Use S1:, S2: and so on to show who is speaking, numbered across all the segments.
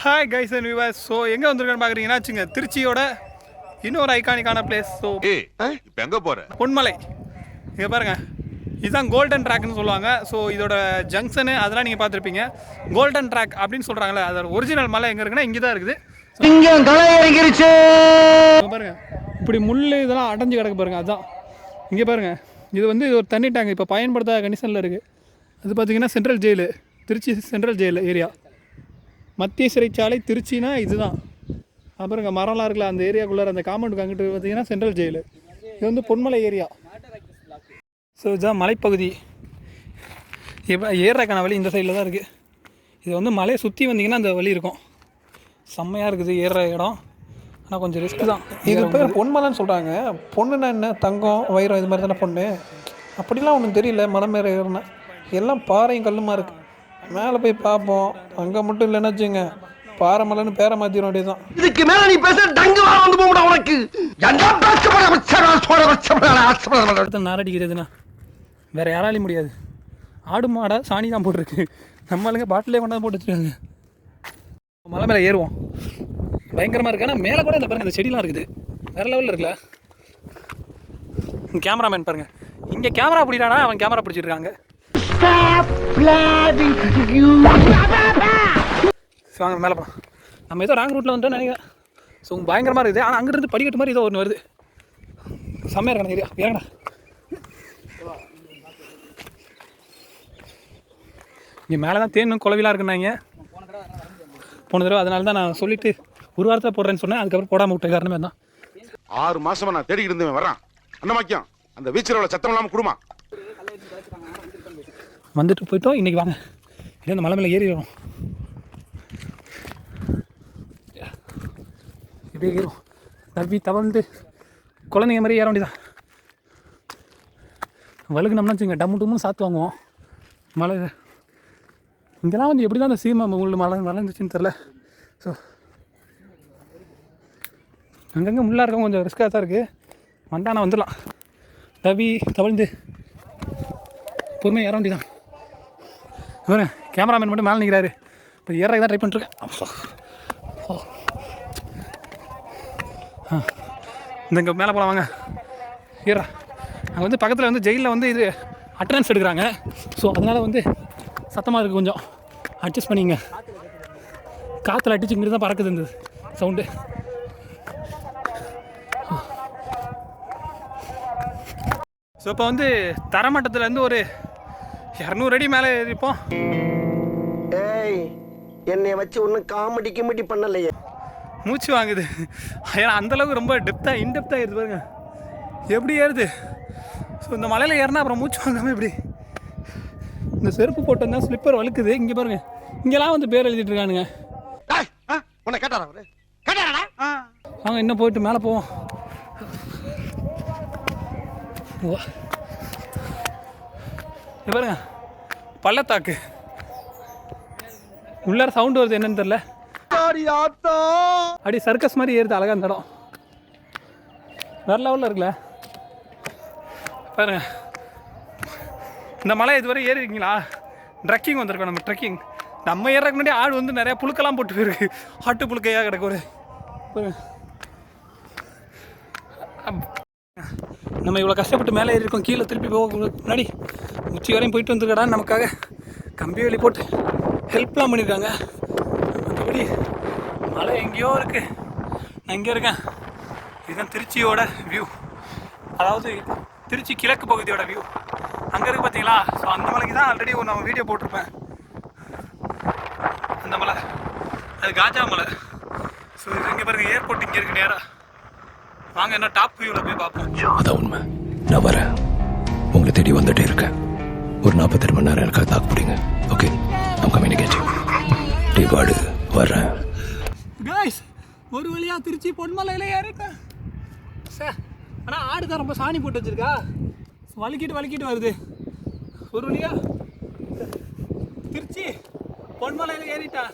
S1: Hi guys and viewers. So எங்கே வந்திருக்கேன்னு பார்க்குறீங்கன்னா வச்சுங்க, திருச்சியோட இன்னொரு ஐகானிக்கான பிளேஸ். ஸோ
S2: இப்போ எங்கே போகிற?
S1: பொன்மலை. இங்கே பாருங்கள், இதுதான் கோல்டன் ட்ராக்னு சொல்லுவாங்க. ஸோ இதோட ஜங்ஷனு அதெல்லாம் நீங்கள் பார்த்துருப்பீங்க. கோல்டன் ட்ராக் அப்படின்னு சொல்கிறாங்களே, அதோட ஒரிஜினல் மலை எங்கே இருக்குன்னா இங்கே தான் இருக்குது. இங்கே பாருங்கள், இப்படி முள் இதெல்லாம் அடைஞ்சு கிடக்கு பாருங்கள். அதுதான் இங்கே பாருங்கள். இது வந்து ஒரு தண்ணி டேங்க் இப்போ பயன்படுத்தாத கண்டிஷனில் இருக்குது. அது பார்த்திங்கன்னா central jail, Trichy central jail area. மத்திய சிறைச்சாலை திருச்சினா இதுதான். அப்புறம் இங்கே மரம்லாம் இருக்குல்ல, அந்த ஏரியாக்குள்ளே அந்த காம்பவுண்டுக்கு அங்கிட்டு பார்த்திங்கன்னா சென்ட்ரல் ஜெயிலு. இது வந்து பொன்மலை ஏரியா. ஸோ இதுதான் மலைப்பகுதி. இப்போ ஏறுறக்கான வழி இந்த சைடில் தான் இருக்குது. இது வந்து மலையை சுற்றி வந்திங்கன்னா அந்த வழி இருக்கும். செம்மையாக இருக்குது ஏறுற இடம். ஆனால் கொஞ்சம் ரிஸ்க்கு தான்.
S3: இது பேர் பொன்மலைன்னு சொல்கிறாங்க. பொண்ணுன்னா என்ன, தங்கம் வைரம் இது மாதிரி தானே பொண்ணு. அப்படிலாம் ஒன்றும் தெரியல. மலை மேலே ஏறினா எல்லாம் பாறையும் கல்லுமா இருக்குது. மேலே போய் பார்ப்போம். அங்கே மட்டும் இல்லைன்னு வச்சுங்க, பாறை மலைன்னு பேரை மாற்றிடும். அப்படியே தான்.
S4: இதுக்கு மேலே நீ பேச டங்குவா வந்து போட உனக்கு
S1: நாரடிக்கிறதுனா வேறு யாராலையும் முடியாது. ஆடு மாடை சாணி தான் போட்டிருக்கு. நம்மளுங்க பாட்டிலே கொண்டாந்து போட்டு வச்சுருக்காங்க. மலை மேலே ஏறுவோம். பயங்கரமாக இருக்குது. ஆனால் மேலே கூட இந்த பாருங்கள், இந்த செடிலாம் இருக்குது. வேறு லெவலில் இருக்குல்ல. கேமராமேன் பாருங்கள், இங்கே கேமரா பிடிக்கிறானா, அவன் கேமரா பிடிச்சிருக்காங்க. வாங்க மேலே போகலாம். நம்ம ஏதோ ராங் ரூட்டில் வந்துட்டோம்னு நினைக்கிறேன். ஸோ பயங்கரமாக இருக்குது. ஆனால் அங்கேருந்து படிக்கட்டு மாதிரி ஏதோ ஒன்று வருது. செம்மையாக இருக்கான ஏரியா. ஏங்கடா இங்கே மேலே தான் தேனும் குழவிலாம் இருக்குன்னாங்க போன தடவை. அதனால தான் நான் சொல்லிவிட்டு ஒரு வாரத்தில் போடுறேன்னு சொன்னேன். அதுக்கப்புறம் போடாமல் விட்ட காரணமே தான்.
S2: 6 மாசமா நான் தேடிக்கிட்டு இருந்தேன் வரான். அண்ணமாக்கியம் அந்த வீச்சில் சத்தம் இல்லாமல் கொடுமா.
S1: வந்துட்டு போயிட்டோம். இன்றைக்கி வாங்க, இல்லை இந்த மலை மேலே ஏறி வரும். இப்படியே ஏறும். தப்பி தவழ்ந்து குழந்தைங்க மாதிரி ஏற வேண்டியதான். வழுக்குனோம்னா வச்சுங்க, டம்மு டம்முன்னு சாத்து வாங்குவோம். மலை இங்கெல்லாம் வந்து எப்படி தான் அந்த சீமை முள் மலை வளர்ந்துச்சுன்னு தெரில. ஸோ அங்கங்கே முள்ளாக இருக்கவங்க கொஞ்சம் ரிஸ்க்காக தான் இருக்குது. வந்தானா வந்துடலாம். தவி தவழ்ந்து பொறுமையாக ஏற வேண்டியதான். இவரு கேமராமேன் மட்டும் மேலே நிற்கிறாரு. இப்போ ஏறக்கு தான் ட்ரை பண்ணிட்டுருக்கேன். இந்த இங்கே மேலே போகலாம் வாங்க. ஏறா. அங்கே வந்து பக்கத்தில் வந்து ஜெயிலில் வந்து இது அட்டனன்ஸ் எடுக்கிறாங்க. ஸோ அதனால் வந்து சத்தமாக இருக்குது. கொஞ்சம் அட்ஜஸ்ட் பண்ணிங்க. காற்றுல அடிச்சுக்கிட்டு தான் பறக்குது இந்த சவுண்டு. ஸோ இப்போ வந்து தரமட்டத்துலேருந்து ஒரு 200 அடி மேலே இருப்போம்.
S4: ஏய், என்னை வச்சு ஒன்றும் காமெடி கிமெடி பண்ணலையே.
S1: மூச்சு வாங்குது. ஏன்னா அந்தளவுக்கு ரொம்ப டெப்த்தாக இன்டெப்த்தாக ஏறுது பாருங்க, எப்படி ஏறுது. ஸோ இந்த மலையில் ஏறினா அப்புறம் மூச்சு வாங்காமல் எப்படி. இந்த செருப்பு போட்டோம்னா ஸ்லிப்பர் வழுக்குது. இங்கே பாருங்க, இங்கெல்லாம் வந்து பேர் எழுதிட்டு இருக்கானுங்க. வாங்க இன்னும் போயிட்டு மேலே போவோம். பாருங்க பள்ளத்தாக்கு. உள்ளார சவுண்டு வருது, என்னன்னு தெரியல. அப்படி சர்க்கஸ் மாதிரி ஏறுது. அழகாக இந்த இடம் வேறு லெவலில் இருக்குல்ல. பாருங்க, இந்த மலை இதுவரை ஏறி இருக்கீங்களா? ட்ரக்கிங் வந்திருக்கோம். நம்ம ட்ரெக்கிங் நம்ம ஏறக்கு முன்னாடி ஆடு வந்து நிறையா புழுக்கெல்லாம் போட்டு போயிருக்கு. ஆட்டு புழுக்கையாக கிடக்கு. ஒரு நம்ம இவ்வளோ கஷ்டப்பட்டு மேலே ஏறி இருக்கோம். கீழே திருப்பி போக முன்னாடி உச்சி வரையும் போயிட்டு வந்துருக்கடா. நமக்காக கம்பி வேலி போட்டு ஹெல்ப்லாம் பண்ணியிருக்காங்க. மற்றபடி மலை எங்கேயோ இருக்குது. நான் இங்கே இருக்கேன். இதுதான் திருச்சியோட வியூ, அதாவது திருச்சி கிழக்கு பகுதியோட வியூ. அங்கே இருக்குது பார்த்தீங்களா? ஸோ அந்த மலைக்கு தான் ஆல்ரெடி நம்ம வீடியோ போட்டிருப்பேன். அந்த மலை அது காஜா மலை. ஸோ இது இங்கே பாருங்கள், ஏர்போர்ட் இங்கே இருக்குது நேராக. வாங்க என்ன டாப் வியூவில் போய் பார்ப்போம்.
S5: அதான் உண்மை. நான் வரேன், உங்களை தேடி வந்துட்டே இருக்கேன். ஒரு 48 மணி நேரம் எனக்காக தாக்கு பிடிங்க. ஓகே, நான் கம்யூனிகேட்டிவ். டிவாடு வர்றேன்.
S1: காய்ஸ், ஒரு வழியாக திருச்சி பொன்மலையில் ஏறிட்டேன் சார். ஆனால் ஆடு தான் ரொம்ப சாணி போட்டு வச்சுருக்கா. வலிக்கிட்டு வருது. ஒரு வழியாக திருச்சி பொன்மலையில் ஏறிட்டேன்.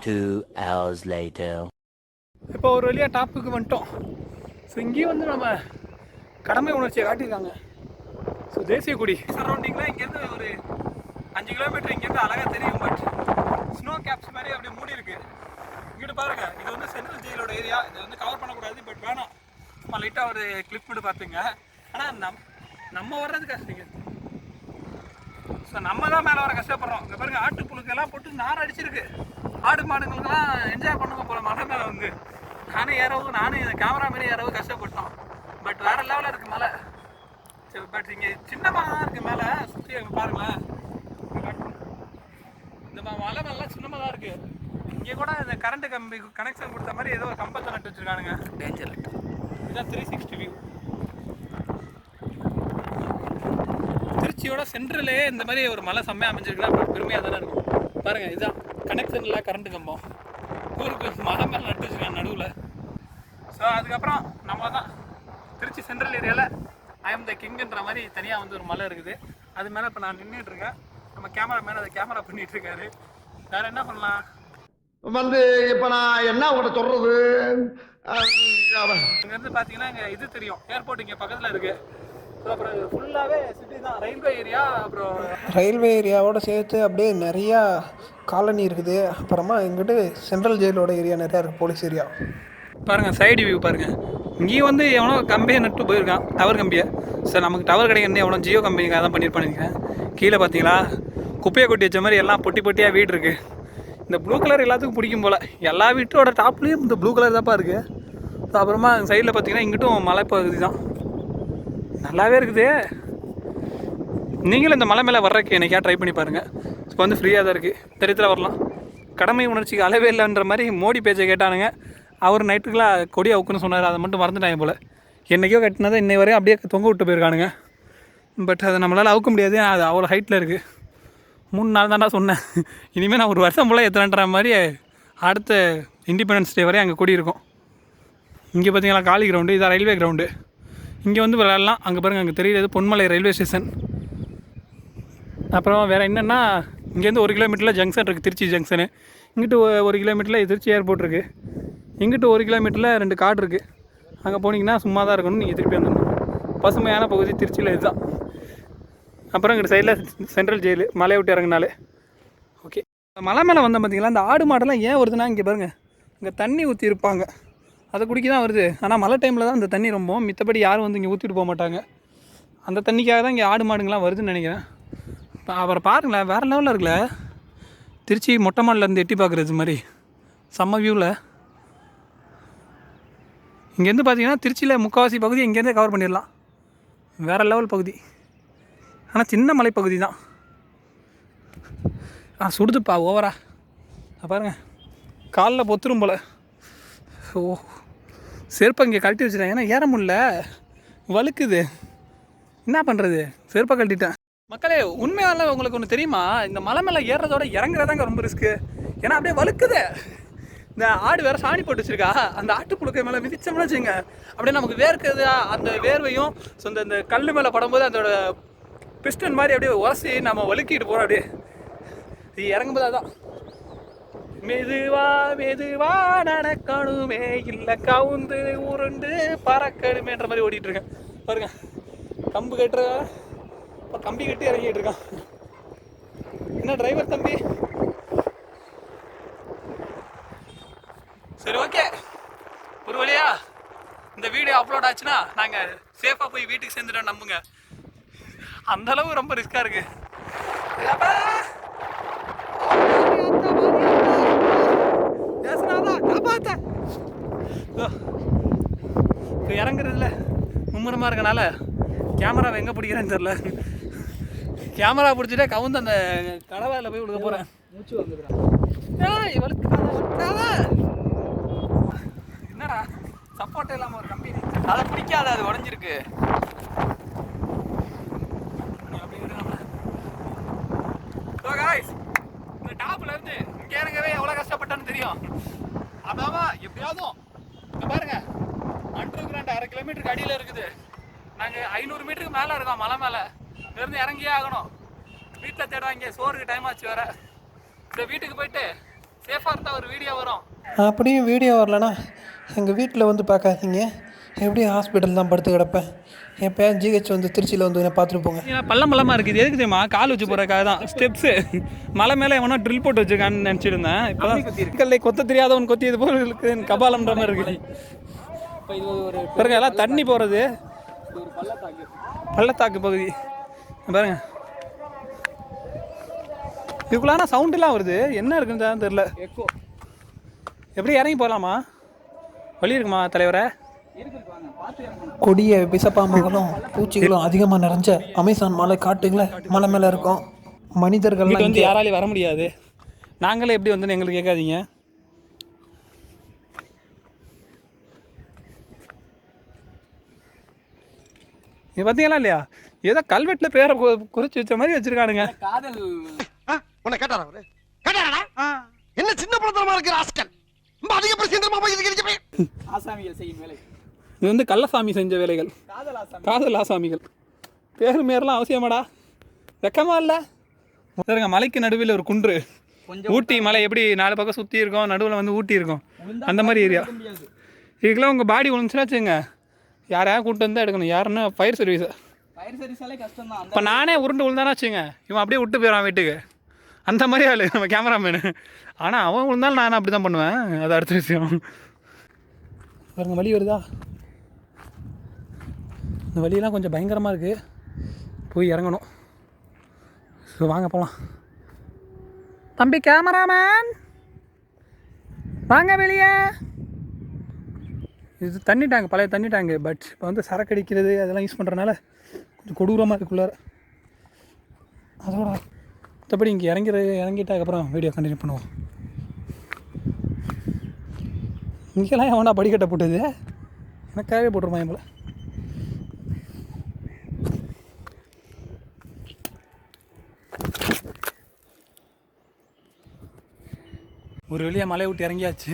S6: 2 hours later.
S1: இப்போ ஒரு வழியாக டாப்புக்கு வந்துட்டோம். ஸோ இங்கேயும் வந்து நம்ம கடமை உணர்ச்சியை காட்டியிருக்காங்க. ஸோ தேசிய கொடி சரௌண்டிங்கில் இங்கேருந்து ஒரு 5 கிலோமீட்டர் இங்கேருந்து அழகாக தெரியும். பட் ஸ்னோ கேப்ஸ் மாதிரி அப்படியே மூடி இருக்கு. இங்கிட்டு பாருங்க, இது வந்து சென்ட்ரல் ஜெயிலோட ஏரியா. இதை வந்து கவர் பண்ணக்கூடாது, பட் வேணாம், சும்மா லைட்டாக ஒரு கிளிப் மட்டும் பார்த்துங்க. ஆனால் நம்ம வர்றது கஷ்டங்க. ஸோ நம்ம தான் மேலே வர கஷ்டப்படுறோம். இங்கே பாருங்க, ஆட்டு புழுக்கெல்லாம் போட்டு நார் அடிச்சிருக்கு. ஆடு மாடுங்களுக்கெல்லாம் என்ஜாய் பண்ணுங்க போல மலை மேலே வந்து. நானும் இந்த கேமரா மாரி ஏறவும் கஷ்டப்பட்டோம். பட் வேற லெவலில் இருக்குது மலை. சரி, பட் இங்கே சின்ன மலை தான் இருக்குது மேலே. சுற்றி பாருங்களேன், இந்த மலை மேலாம் சின்னமாக தான் இருக்குது. இங்கே கூட இந்த கரண்ட் கம்பி கனெக்ஷன் கொடுத்த மாதிரி ஏதோ ஒரு கம்பத்தை நட்டு வச்சுருக்கானுங்க. Danger light. இதுதான் 360 வியூ. திருச்சியோட சென்ட்ரலே இந்த மாதிரி ஒரு மலை செம்மையாக அமைஞ்சிருக்குன்னா பெருமையாக தானே இருக்கும். பாருங்கள், இதுதான் கனெக்ஷன் இல்லை கரண்ட் கம்பம். ஊருக்கு மலை மேலே நட்டு வச்சுருக்காங்க நடுவில். ஸோ அதுக்கப்புறம் நம்ம தான் திருச்சி சென்ட்ரல் ஏரியாவில் ஐ எம் த கிங்குன்ற மாதிரி தனியாக வந்து ஒரு மலை இருக்குது. அது மேலே இப்போ நான் நின்றுட்டுருக்கேன். நம்ம கேமரா மேலே அதை கேமரா பண்ணிகிட்ருக்காரு. வேறு என்ன பண்ணலாம்
S4: வந்து இப்போ நான் என்ன உங்கள்கிட்ட சொல்றது?
S1: இங்கேருந்து பார்த்தீங்கன்னா இங்கே இது தெரியும், ஏர்போர்ட் இங்கே பக்கத்தில் இருக்குது. ஸோ அப்புறம் ஃபுல்லாகவே சிட்டி தான், ரயில்வே ஏரியா. அப்புறம்
S3: ரயில்வே ஏரியாவோட சேர்த்து அப்படியே நிறையா காலனி இருக்குது. அப்புறமா இங்கிட்டு சென்ட்ரல் ஜெயிலோட ஏரியா நிறையா இருக்குது, போலீஸ் ஏரியா.
S1: பாருங்கள், சைடு வியூ பாருங்கள். இங்கேயும் வந்து எவனோ கம்பியை நட்டு போயிருக்கான், டவர் கம்பியை. சார் நமக்கு டவர் கிடைக்கிறது எவனோ ஜியோ கம்பெனிக்காக தான் பண்ணியிருப்பானுங்க. கீழே பார்த்தீங்களா குப்பையை கொட்டி வச்ச மாதிரி எல்லாம் பொட்டி பொட்டியாக வீடு இருக்குது. இந்த ப்ளூ கலர் எல்லாத்துக்கும் பிடிக்கும் போல். எல்லா வீட்டோட டாப்லேயும் இந்த ப்ளூ கலர் தான்ப்பா இருக்குது. ஸோ அப்புறமா சைடில் பார்த்தீங்கன்னா இங்கிட்டும் மலை பகுதி தான், நல்லாவே இருக்குது. நீங்களும் இந்த மலை மேலே வர்றதுக்கு என்னைக்கா ட்ரை பண்ணி பாருங்கள். இப்போ வந்து ஃப்ரீயாக தான் இருக்குது, தெரித்துல வரலாம். கடமை உணர்ச்சிக்கு அளவே இல்லைன்ற மாதிரி மோடி பேச்சை கேட்டானுங்க. அவர் நைட்டுக்கெலாம் கொடி அவுக்குன்னு சொன்னார், அதை மட்டும் மறந்துட்டாங்க போல். என்றைக்கோ கட்டினதை இன்னை வரையும் அப்படியே தொங்க விட்டு போயிருக்கானுங்க. பட் அதை நம்மளால் அவுக்க முடியாது, அது அவ்வளோ ஹைட்டில் இருக்குது. 3 நாள் தான்டா சொன்னேன். இனிமேல் நான் ஒரு வருஷம் போல் எத்தனைன்ற மாதிரி அடுத்த இண்டிபெண்டன்ஸ் டே வரையும் அங்கே கொடி இருக்கும். இங்கே பார்த்தீங்களா காலி கிரவுண்டு, இதான் ரயில்வே கிரவுண்டு. இங்கே வந்து விளையாடலாம். அங்கே பாருங்கள், அங்கே தெரியுது பொன்மலை ரயில்வே ஸ்டேஷன். அப்புறம் வேறு என்னென்னா, இங்கேருந்து 1 கிலோமீட்டரில் ஜங்ஷன் இருக்குது, திருச்சி ஜங்ஷனு. இங்கிட்டு 1 கிலோமீட்டரில் திருச்சி ஏர்போர்ட் இருக்குது. இங்கிட்டு 1 கிலோமீட்டரில் 2 காடு இருக்குது. அங்கே போனீங்கன்னா சும்மா தான் இருக்கணும், நீங்கள் திருப்பி வந்துடணும். பசுமையான பகுதி திருச்சியில் இதுதான். அப்புறம் இங்கிட்ட சைடில் சென்ட்ரல் ஜெயிலு, மலையை விட்டு இறங்கினாலே. ஓகே, மலை மேலே வந்தால் பார்த்தீங்களா, இந்த ஆடு மாடெல்லாம் ஏன் வருதுன்னா, இங்கே பாருங்கள், இங்கே தண்ணி ஊற்றி இருப்பாங்க, அதை குடிக்க தான் வருது. ஆனால் மழை டைமில் தான் இந்த தண்ணி ரொம்ப, மித்தபடி யாரும் வந்து இங்கே ஊற்றிட்டு போக மாட்டாங்க. அந்த தண்ணிக்காக தான் இங்கே ஆடு மாடுங்களாம் வருதுன்னு நினைக்கிறேன். இப்போ அவரை பாருங்களேன், வேறு லெவலில் இருக்குல்ல. திருச்சி மொட்டை மாடிலேருந்து எட்டி பார்க்குறது மாதிரி செம்ம வியூவில். இங்கேருந்து பார்த்தீங்கன்னா திருச்சியில் முக்கால்வாசி பகுதி இங்கேருந்தே கவர் பண்ணிடலாம். வேறு லெவல் பகுதி, ஆனால் சின்ன மலைப்பகுதி தான். சுடுதுப்பா ஓவரா. பாருங்க, காலில் பொத்துரும் போல். ஓ, செருப்பை இங்கே கழட்டி வச்சுட்டேன், ஏன்னா ஏற முடியல, வழுக்குது. என்ன பண்ணுறது, செருப்பை கழட்டிட்டேன். மக்களே, உண்மையால உங்களுக்கு ஒன்று தெரியுமா, இந்த மலை மேலே ஏறுறதோட இறங்குறதாங்க ரொம்ப ரிஸ்க்கு. ஏன்னா அப்படியே வழுக்குது. இந்த ஆடு வேறு சாணி போட்டு வச்சுருக்கா, அந்த ஆட்டு புழுக்கை மேலே மிதிச்சோம்னு வச்சுங்க, அப்படியே நமக்கு வேர்க்குது. அந்த வேர்வையும் ஸோ இந்த கல் மேலே படும்போது அதோட பிஸ்டன் மாதிரி அப்படியே உரசி நம்ம வலுக்கிட்டு போகிறோம். அப்படியே இது இறங்கும்போது அதான் மெதுவா மெதுவா நடக்கணுமே, இல்லை கவுந்து உருண்டு பறக்கணுமேன்ற மாதிரி ஓடிட்டு இருக்கேன். பாருங்க, கம்பு கட்டுற கம்பி கட்டி இறங்கிட்டு இருக்கான். என்ன டிரைவர் தம்பி? சரி, ஓகே, ஒரு வழியா இந்த வீடியோ அப்லோட் ஆச்சுன்னா நாங்கள் சேஃபாக போய் வீட்டுக்கு சேர்ந்துட்டோம் நம்புங்க. அந்த அளவு ரொம்ப ரிஸ்கா இருக்கு. இறங்குறதுல மும்முரமா இருக்கனால கேமராவை எங்கே பிடிக்கிறேன்னு தெரியல. கேமரா பிடிச்சிட்டே கவுந்து அந்த கடவாயில் போய் விடுக்க போகிறேன். மூச்சு வந்துடுறேன். என்னடா சப்போர்ட் இல்லாமல் ஒரு கம்பெனி, அதை பிடிக்காத, அது உடஞ்சிருக்கு. இந்த டாப்ல இருந்து இங்கே இறங்கவே எவ்வளோ கஷ்டப்பட்டான்னு தெரியும். அதான் எப்படியாவது இங்கே பாருங்க, அண்டர் கிரவுண்ட் 1/2 கிலோமீட்டருக்கு அடியில் இருக்குது. நாங்கள் 500 மீட்டருக்கு மேலே இருக்கோம் மலை மேலே. இருந்து இறங்கியே ஆகணும். வீட்டில் தேடுவாங்க, சோறுக்கு டைம் ஆச்சு வேற. இந்த வீட்டுக்கு போயிட்டு சேஃபாக இருந்தால் ஒரு வீடியோ வரும்.
S3: அப்படியும் வீடியோ வரலன்னா எங்கள் வீட்டில் வந்து பார்க்காதீங்க, எப்படி ஹாஸ்பிட்டல் தான் படுத்து கிடப்பேன். என் பேர் ஜிஹெச் வந்து திருச்சியில் வந்து என்ன பார்த்துட்டு போங்க.
S1: பள்ளம் பள்ளமாக இருக்குது. இது எதுக்கு தெரியுமா? கால் வச்சு போகிறக்காக தான். ஸ்டெப்ஸு மலை மேலே எவனோ ட்ரில் போட்டு வச்சுருக்கான்னு நினச்சிட்டு இருந்தேன். இப்போ தான் கொத்த தெரியாதவன் கொத்தியது போல் இருக்குது. கபாலம்ன்ற மாதிரி இருக்குது. இப்போ இது ஒரு பாருங்க, எல்லாம் தண்ணி போகிறது. பள்ளத்தாக்கு பகுதி பாருங்க. இதுக்குள்ளான சவுண்டெல்லாம் வருது. என்ன இருக்குன்னு தான் தெரில. எப்படி இறங்கி போகலாமா? வழி இருக்குமா தலைவரை?
S3: கொடிய விஷப்பாம்புகளும் பூச்சிகளும் அதிகமாக நிறைஞ்ச அமேசான் மலை காட்டுங்கள மலை மேலே இருக்கும். மனிதர்கள்லாம்
S1: வந்து யாராலையும் வர முடியாது. நாங்களே எப்படி வந்து எங்களுக்கு கேட்காதீங்க. இது பார்த்தீங்களா இல்லையா? ஏதோ கல்வெட்டில் பேரை குறிச்சு வச்ச மாதிரி வச்சிருக்கானுங்க. காதல்
S4: உன்னை கேட்டாரா அவரு? கேட்டாரா? என்ன சின்ன பிரதமமா இருக்கிற ஆஸ்கல் ரொம்ப அதிக பிரச்சனை போய்
S1: ஆசாமிகள் செய்யும் வேலை. இது வந்து கள்ளசாமி செஞ்ச வேலைகள். காதல் ஆசாமிகள். பேரு மேரெலாம் அவசியமாடா? வெக்கமா இல்லை? சரிங்க, மலைக்கு நடுவில் ஒரு குன்று. ஊட்டி மலை எப்படி 4 பக்கம் சுற்றி இருக்கும், நடுவில் வந்து ஊட்டி இருக்கும், அந்த மாதிரி ஏரியா. இதுக்கெல்லாம் உங்கள் பாடி விழுந்துச்சுன்னா வச்சுங்க, யாரையா கூப்பிட்டு வந்து எடுக்கணும். யாருன்னா ஃபயர் சர்வீஸை. கஷ்டம் தான். இப்போ நானே உருண்டு விழுந்தானா வச்சுங்க, இவன் அப்படியே விட்டு போயிடான் வீட்டுக்கு. அந்த மாதிரி ஆள் நம்ம கேமராமேனு. ஆனால் அவன் விழுந்தாலும் நான் அப்படி தான் பண்ணுவேன். அது அடுத்த விஷயம். பாருங்க, வழி வருதா? இந்த வழியெல்லாம் கொஞ்சம் பயங்கரமாக இருக்குது. போய் இறங்கணும். ஸோ வாங்க போகலாம். தம்பி கேமராமேன் வாங்க வெளியே. இது தண்ணி டேங்க், பழைய தண்ணி டேங்கு. பட் இப்போ வந்து சரக்கு அடிக்கிறது அதெல்லாம் யூஸ் பண்ணுறதுனால கொஞ்சம் கொடூரமாக இருக்குள்ளார. அதோட மற்றபடி இங்கே இறங்கிட்டாக்கப்புறம் வீடியோ கண்டினியூ பண்ணுவோம். இங்கெல்லாம் எவனா படிக்கட்டை போட்டது? எனக்காகவே போட்டிருப்பான் போல. ஒரு வழியாக மலையை விட்டு இறங்கியாச்சு.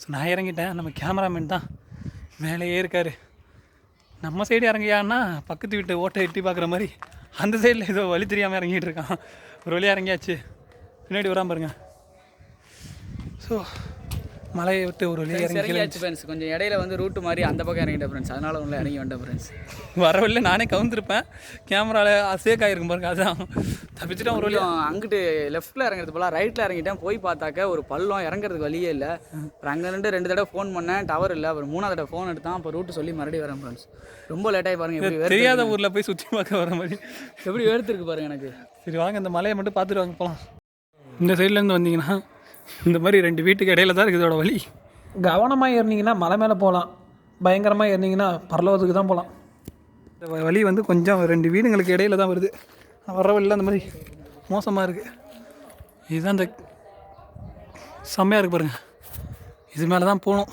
S1: ஸோ நான் இறங்கிட்டேன். நம்ம கேமராமேன் தான் மேலேயே இருக்கார். நம்ம சைடு இறங்கியான்னா பக்கத்து வீட்டு ஓட்டை எட்டி பார்க்குற மாதிரி அந்த சைடில் ஏதோ வழி தெரியாமல் இறங்கிட்டு இருக்கான். ஒரு வழியாக இறங்கியாச்சு. பின்னாடி வராமல் பாருங்க. ஸோ மலையை விட்டு ஒரு வழியாக இறங்கியாச்சு
S7: ஃப்ரெண்ட்ஸ். கொஞ்சம் இடையில வந்து ரூட்டு மாதிரி அந்த பக்கம் இறங்கிட்டேன் ஃப்ரெண்ட்ஸ். அதனால உள்ள இறங்கி வந்துட்டேன் ஃப்ரெண்ட்ஸ்.
S1: வரவில்லை, நானே கவுந்துருப்பேன். கேமராவில் சேக் ஆகிருக்கும் பாருங்க. அதுதான் தப்பிச்சுட்டேன். ஒரு வழியாக
S7: அங்கிட்டு லெஃப்ட்டில் இறங்குறது போல ரைட்டில் இறங்கிட்டேன். போய் பார்த்தாக்க ஒரு பள்ளம், இறங்குறதுக்கு வழியே இல்லை. அப்புறம் அங்கே 2 தடவை ஃபோன் பண்ணேன், டவர் இல்லை. அப்புறம் 3ஆவது தடவை ஃபோன் எடுத்தான். அப்போ ரூட்டு சொல்லி மறுபடியும் வரேன் ஃப்ரெண்ட்ஸ். ரொம்ப லேட்டாகி பாருங்க. எப்படி
S1: தெரியாத ஊரில் போய் சுற்றி பார்க்க வர மாதிரி
S7: எப்படி வேர்த்துருக்கு பாருங்க எனக்கு.
S1: சரி வாங்க, இந்த மலையை மட்டும் பார்த்துட்டு வாங்க போகலாம். இந்த சைட்லேருந்து வந்தீங்கன்னா இந்த மாதிரி 2 வீட்டுக்கு இடையில தான் இருக்குது இதோட வழி.
S3: கவனமாக ஏறினீங்கன்னா மலை மேலே போகலாம். பயங்கரமாக ஏறினீங்கன்னா பரலோகத்துக்கு தான் போகலாம்.
S1: இந்த வழி வந்து கொஞ்சம் 2 வீடுங்களுக்கு இடையில தான் வருது. வர வழியில் அந்த மாதிரி மோசமாக இருக்குது. இதுதான் இந்த செம்மையாக இருக்குது பாருங்கள். இது மேலே தான் போகணும்.